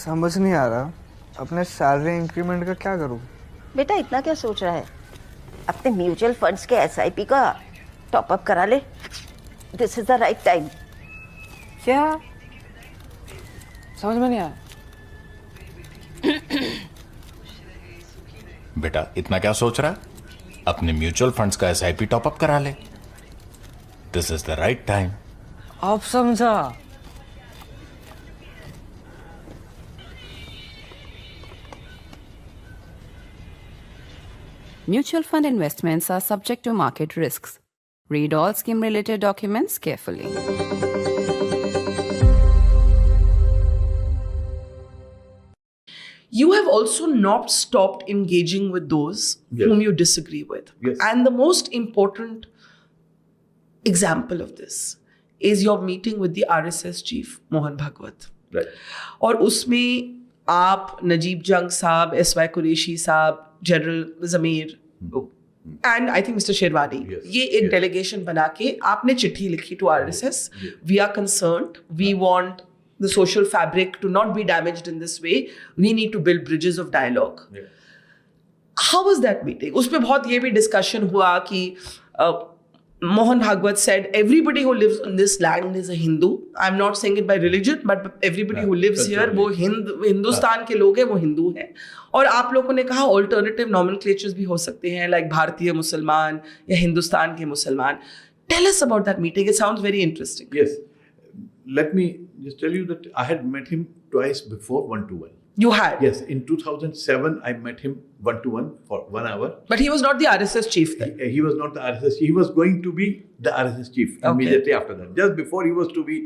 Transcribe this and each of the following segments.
समझ नहीं आ रहा अपने सैलरी इंक्रीमेंट का क्या करूं। बेटा इतना क्या सोच रहा है, अपने म्यूचुअल फंड्स के एसआईपी का टॉप अप करा ले। This is the right time. क्या समझ में नहीं आया। बेटा इतना क्या सोच रहा है, अपने म्यूचुअल फंड्स का एसआईपी टॉपअप करा ले। This is the right time. आप समझा। Mutual fund investments are subject to market risks. Read all scheme related documents carefully. You have also not stopped engaging with those whom you disagree with. Yes. And the most important example of this is your meeting with the RSS chief, Mohan Bhagwat. Right. और उसमें आप, नजीब जंग साहब, SY Qureshi साहब, general Zamir and I think mister sherwani, Yes. ये एक Yes. Delegation बना के आपने चिट्ठी लिखी to RSS. We are concerned, we want the social fabric to not be damaged in this way. We need to build bridges of dialogue. Yeah. How was that meeting? उसपे बहुत ये भी discussion हुआ कि Mohan Bhagwat said everybody who lives on this land is a Hindu. I'm not saying it by religion, but everybody who lives here वो हिंदुस्तान के लोग हैं, वो हिंदू हैं. और आप लोगों ने कहा alternative nomenclatures भी हो सकते हैं, like भारतीय मुसलमान या हिंदुस्तान के मुसलमान. Tell us about that meeting. It sounds very interesting. Yes. Let me just tell you that I had met him twice before, one-to-one. You had? Yes, in 2007, I met him one-to-one for 1 hour. But he was not the RSS chief then? He was not the RSS. He was going to be the RSS chief immediately after that. Just before he was to be,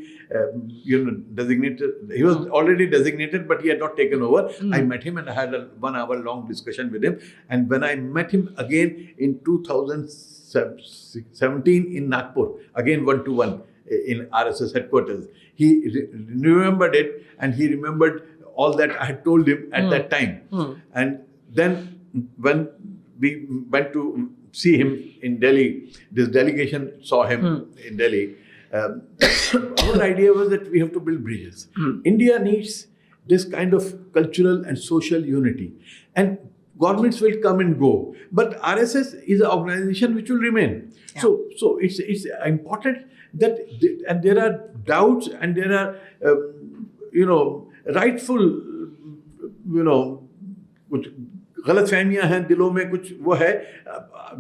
designated. He was already designated, but he had not taken over. I met him and I had a 1 hour long discussion with him. And when I met him again in 2017 in Nagpur, again one-to-one in RSS headquarters, he remembered it and he remembered all that I had told him at that time. And then when we went to see him in Delhi, this delegation saw him in Delhi. Our idea was that we have to build bridges. India needs this kind of cultural and social unity. And governments will come and go. But RSS is an organization which will remain. Yeah. So it's important that, and there are doubts and there are, rightful, कुछ गलत फहमियाँ हैं दिलों में, कुछ वो है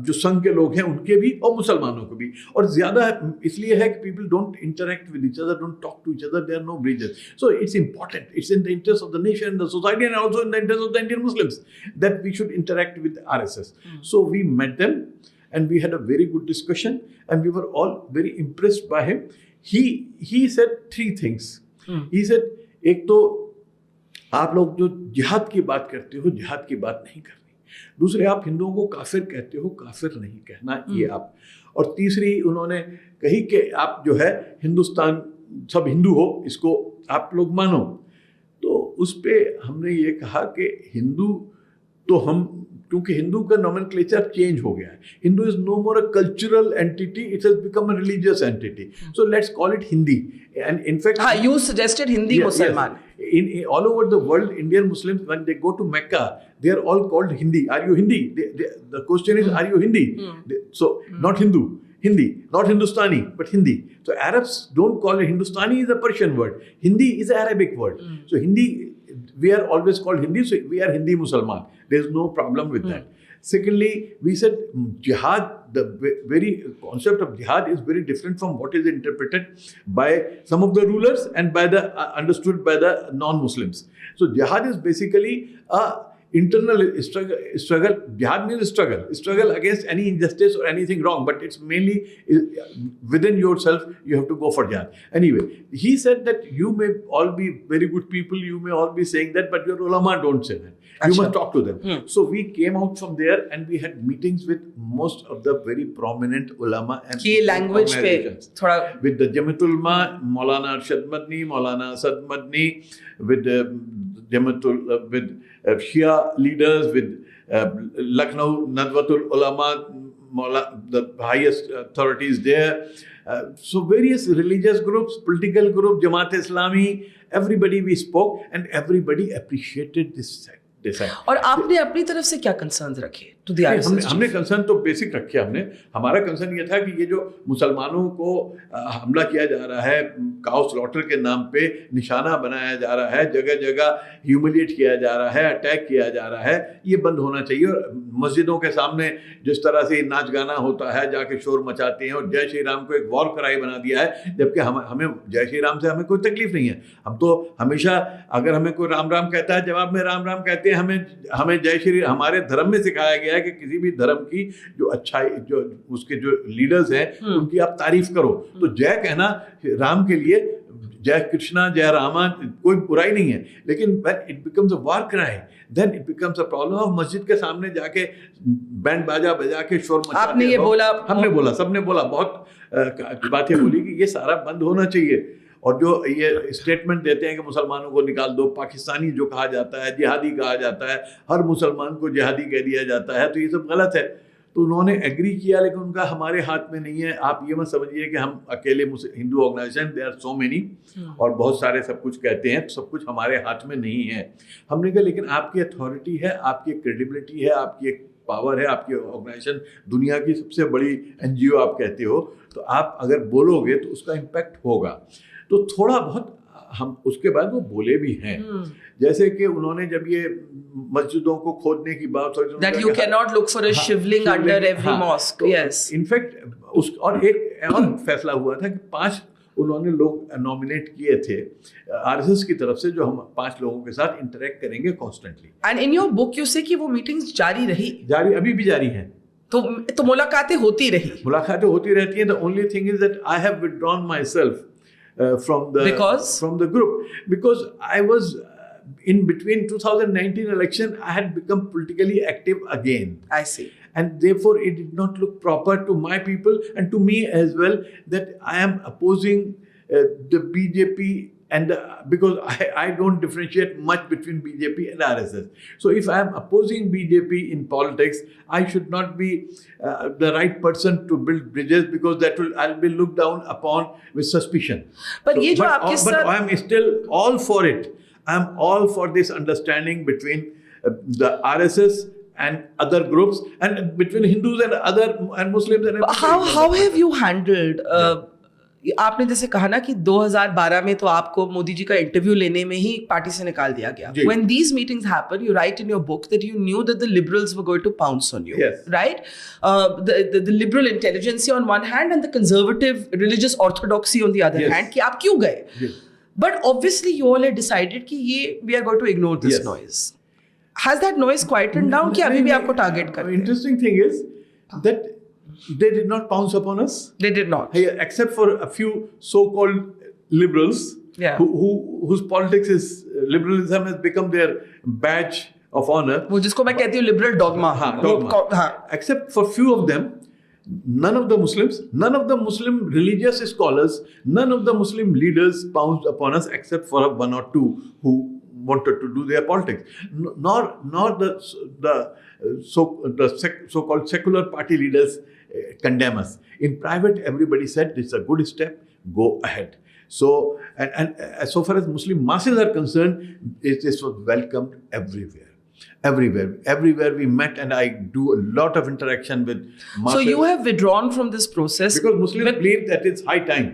जो संघ के लोग हैं उनके भी और मुसलमानों को भी, और ज़्यादा इसलिए है कि people don't interact with each other, don't talk to each other, there are no bridges. So it's important, it's in the interest of the nation, the society, and also in the interest of the Indian Muslims that we should interact with RSS. So we met them and we had a very good discussion and we were all very impressed by him. He said 3 things. He said, एक तो आप लोग जो जिहाद की बात करते हो, जिहाद की बात नहीं करनी. दूसरे, आप हिंदुओं को काफिर कहते हो, काफिर नहीं कहना ये आप. और तीसरी उन्होंने कही कि आप जो है हिंदुस्तान सब हिंदू हो, इसको आप लोग मानो. तो उस पे हमने ये कहा कि हिंदू तो हम, क्योंकि हिंदू का नोमेनक्लेचर चेंज हो गया है. Hindu is no more a cultural entity, it has become a religious entity. So let's call it Hindi. And in fact you suggested Hindi Musliman. In all over the world, Indian Muslims, when they go to Mecca, they are all called Hindi. Are you Hindi? The question is, are you Hindi? So not Hindu, Hindi, not Hindustani, but Hindi. So Arabs don't call it Hindustani, is a Persian word. Hindi is an Arabic word. So Hindi, we are always called Hindi, so we are Hindi Musalman. There is no problem with that. Secondly, we said jihad, the very concept of jihad is very different from what is interpreted by some of the rulers and by the understood by the non-Muslims. So jihad is basically a internal struggle. Jihad means struggle against any injustice or anything wrong, but it's mainly within yourself. You have to go for jihad. Anyway, he said that you may all be very good people, you may all be saying that, but your ulama don't say that. You must talk to them. So we came out from there and we had meetings with most of the very prominent ulama and language pe thoda, with the Jamiatul Ulama, Maulana Arshad Madni, Maulana Asad Madni, with with Shia leaders, with Lucknow Nadwatul Ulama, the highest authorities there, So various religious groups, political group, Jamaat Islami, everybody we spoke and everybody appreciated this act. और आपने अपनी तरफ से क्या concerns रखे to the RSS? हमने concern तो basic रखे। हमारा कंसर्न ये था कि ये जो मुसलमानों को हमला किया जा रहा है, काउ स्लॉटर के नाम पे निशाना बनाया जा रहा है, जगह जगह ह्यूमिलिएट किया जा रहा है, अटैक किया जा रहा है, ये बंद होना चाहिए। और मस्जिदों के सामने जिस तरह से नाच गाना होता है, जाके शोर मचाते हैं और जय श्री राम को एक वॉर क्राई बना दिया है, जबकि हमें जय श्री राम से हमें कोई तकलीफ नहीं है। हम तो हमेशा अगर हमें कोई राम राम कहता है, जवाब में राम राम कहते हैं। हमें जय श्री, हमारे धर्म में सिखाया गया है कि किसी भी धर्म की जो अच्छाई, जो उसके जो लीडर्स हैं उनकी आप तारीफ करो। तो जय कहना राम के लिए, जय कृष्णा जय रामा, कोई बुराई नहीं है। लेकिन when it becomes a war cry, then it becomes a problem of मस्जिद के सामने जाके बैंड बाजा बजा के शोर मचाते। आपने ये बोला, हमने बोला, सबने बोला, बहुत बातें बोली कि ये सारा बंद होना चाहिए। और जो ये स्टेटमेंट देते हैं कि मुसलमानों को निकाल दो, पाकिस्तानी जो कहा जाता है, जिहादी कहा जाता है, हर मुसलमान को जिहादी कह दिया जाता है, तो ये सब गलत है। तो उन्होंने एग्री किया, लेकिन उनका हमारे हाथ में नहीं है। आप ये मत समझिए कि हम अकेले Hindu organisation, they are so many, और बहुत सारे सब कुछ कहते हैं, सब कुछ हमारे हाथ में नहीं है। हमने कहा लेकिन आपकी अथॉरिटी है, आपकी क्रेडिबिलिटी है, आपकी एक पावर है, आपकी ऑर्गेनाइजेशन दुनिया की सबसे बड़ी NGO आप कहते हो, तो आप अगर बोलोगे तो उसका इम्पैक्ट होगा। तो थोड़ा बहुत हम उसके बाद वो बोले भी हैं, जैसे कि उन्होंने जब ये मस्जिदों को खोदने की बात, that you cannot look for a shivling under every mosque, yes, in fact उस और एक और फैसला हुआ था कि 5 उन्होंने लोग नॉमिनेट किए थे RSS की तरफ से, जो हम 5 लोगों के साथ इंटरेक्ट करेंगे constantly. And in your book you से कि वो मीटिंग्स जारी अभी भी जारी हैं। तो मुलाकातें होती रही। मुलाकातें होती रहती हैं। The only thing is that I have withdrawn my self from the group, because I was in between 2019 election, I had become politically active again. I see. And therefore it did not look proper to my people and to me as well that I am opposing the BJP, and because I don't differentiate much between BJP and RSS. So if I am opposing BJP in politics, I should not be the right person to build bridges, because I'll be looked down upon with suspicion. But I am still all for it. I am all for this understanding between the RSS and other groups, and between Hindus and Muslims and everybody. How have you handled आपने जैसे कहा ना कि 2012 में तो आपको मोदी जी का interview लेने में ही पार्टी से निकाल दिया गया। When these meetings happen, you write in your book that you knew that the liberals were going to pounce on you, yes, right? The liberal intelligentsia on one hand and the conservative religious orthodoxy on the other yes, hand, कि आप क्यों गए? yes. But obviously you all had decided कि ये we are going to ignore this yes, noise. Has that noise quietened down कि अभी भी आपको टारगेट करते हैं? Interesting thing is that they did not pounce upon us. They did not. Except for a few so-called liberals, yeah, whose politics is liberalism has become their badge of honor. वो जिसको मैं कहती हूँ liberal dogma. Dogma. Except for few of them, none of the Muslims, none of the Muslim religious scholars, none of the Muslim leaders pounced upon us, except for 1 or 2 who wanted to do their politics. Nor the so-called secular party leaders condemn us. In private, everybody said this is a good step, go ahead. So, and so far as Muslim masses are concerned, this was welcomed everywhere. Everywhere we met, and I do a lot of interaction with masses. So you have withdrawn from this process because Muslims believe that it's high time.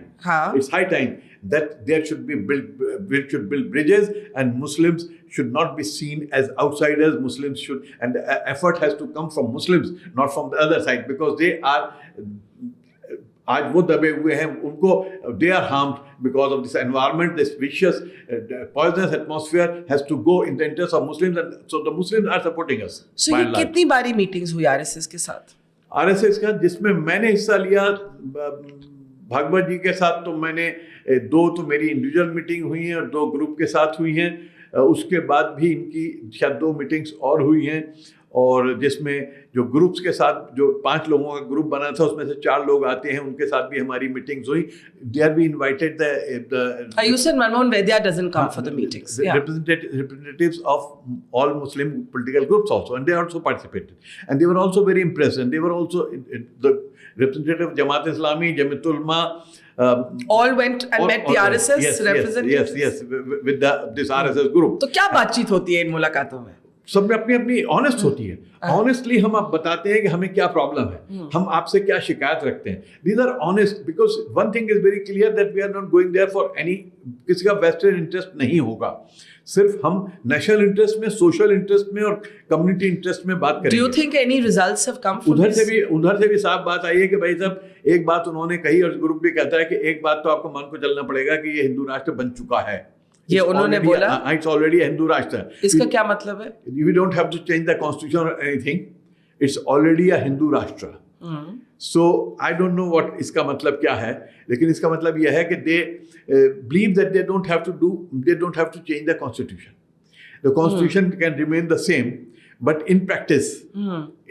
It's high time that there should be build bridges, and Muslims should not be seen as outsiders. Muslims should, and the effort has to come from Muslims, not from the other side, because they are आज वो दबे हुए हैं, उनको they are harmed because of this environment. This vicious poisonous atmosphere has to go in the interest of Muslims, and so the Muslims are supporting us. So ये कितनी बारी meetings हुई RSS के साथ? RSS का जिसमें मैंने हिस्सा लिया भागवत जी के साथ, तो मैंने 2 तो मेरी इंडिविजुअल मीटिंग हुई हैं और 2 ग्रुप के साथ हुई हैं। उसके बाद भी इनकी शायद 2 मीटिंग्स और हुई हैं, और जिसमें जो ग्रुप्स के साथ जो 5 लोगों का ग्रुप बना था उसमें से 4 लोग आते हैं, उनके साथ भी हमारी मीटिंग्स हुई. There we invited the You said Manmohan Vaidya doesn't come for the meetings. Yeah. representatives of all Muslim political groups also, and they also participated, and they were also very impressed, and they were also the representative of Jamaat Islami, Jamiatul Ulama. All went and met the RSS representatives. Yes, with this RSS group. तो क्या बातचीत होती है इन मुलाकातों में? सब में अपनी अपनी ऑनेस्ट होती है. ऑनेस्टली हम आप बताते हैं कि हमें क्या प्रॉब्लम है, हम आपसे क्या शिकायत रखते हैं. These are honest because one thing is very clear that we are not going there for any, किसी का वेस्टेड इंटरेस्ट नहीं होगा. सिर्फ हम नेशनल इंटरेस्ट में, सोशल इंटरेस्ट में और कम्युनिटी इंटरेस्ट में बात करेंगे. Do you think any results have come from उधर this? से भी साफ बात आई है कि भाई साहब एक बात उन्होंने कही और ग्रुप भी कहता है कि एक बात तो आपको मान को चलना पड़ेगा कि ये हिंदू राष्ट्र बन चुका है. ये उन्होंने बोला? इट्स ऑलरेडी हिंदू राष्ट्र. इसका क्या मतलब है? We don't have to change the constitution or anything. It's already a Hindu Rashtra. So I don't know what इसका मतलब क्या है, लेकिन इसका मतलब यह है कि they believe that they don't have to change the constitution. The constitution can remain the same, but in practice,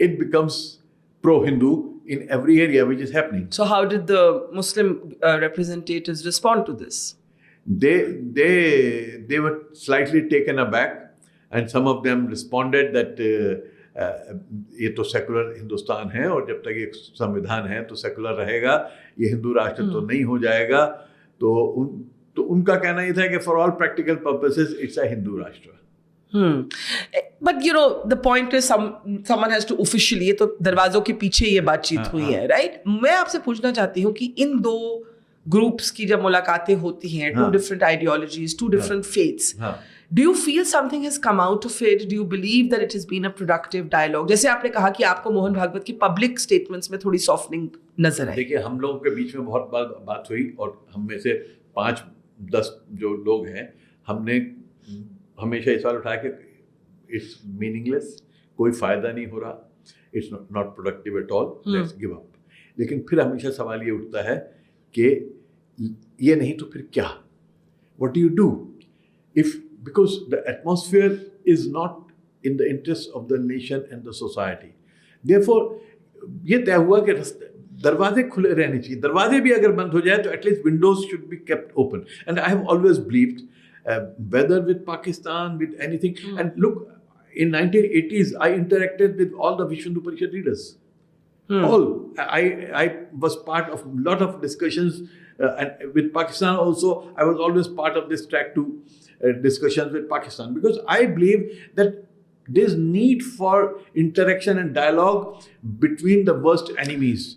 it becomes pro-Hindu in every area which is happening. So how did the Muslim representatives respond to this? They were slightly taken aback, and some of them responded that ये तो secular Hindustan है और जब तक ये संविधान है तो सेकुलर रहेगा, ये हिंदू राष्ट्र तो नहीं हो जाएगा. तो उनका कहना ये था कि for all practical purposes it's a Hindu राष्ट्र. But you know, the point is someone has to officially, ये तो दरवाजों के पीछे ये बातचीत हुई है, right? मैं आपसे पूछना चाहती हूँ कि इन दो ग्रुप्स की जब मुलाकातें होती हैं, two different ideologies, two different faiths, do you feel something has come out of it? Do you believe that it has been a productive dialogue? जैसे आपने कहा कि आपको मोहन भागवत की पब्लिक स्टेटमेंट्स में थोड़ी सॉफ्टनिंग नजर आई. देखिए, हम लोगों के बीच में बहुत बात हुई और हम में से 5-10 जो लोग हैं, हमने हमेशा ये सवाल उठाया कि इट्स मीनिंगलेस, कोई फ़ायदा नहीं हो रहा, it's not productive at all, let's give up. लेकिन फिर हमेशा सवाल ये उठता है कि ये नहीं तो फिर क्या? What do you do? Because the atmosphere is not in the interest of the nation and the society. Therefore, ये तय हुआ कि दरवाजे खुले रहने चाहिए. दरवाजे भी अगर बंद हो जाए तो at least windows should be kept open. And I have always believed, whether with Pakistan, with anything. And look, in 1980s, I interacted with all the Vishnu Hindu Parishad leaders. All. I was part of a lot of discussions, and with Pakistan also, I was always part of this track to discussions with Pakistan, because I believe that there's need for interaction and dialogue between the worst enemies.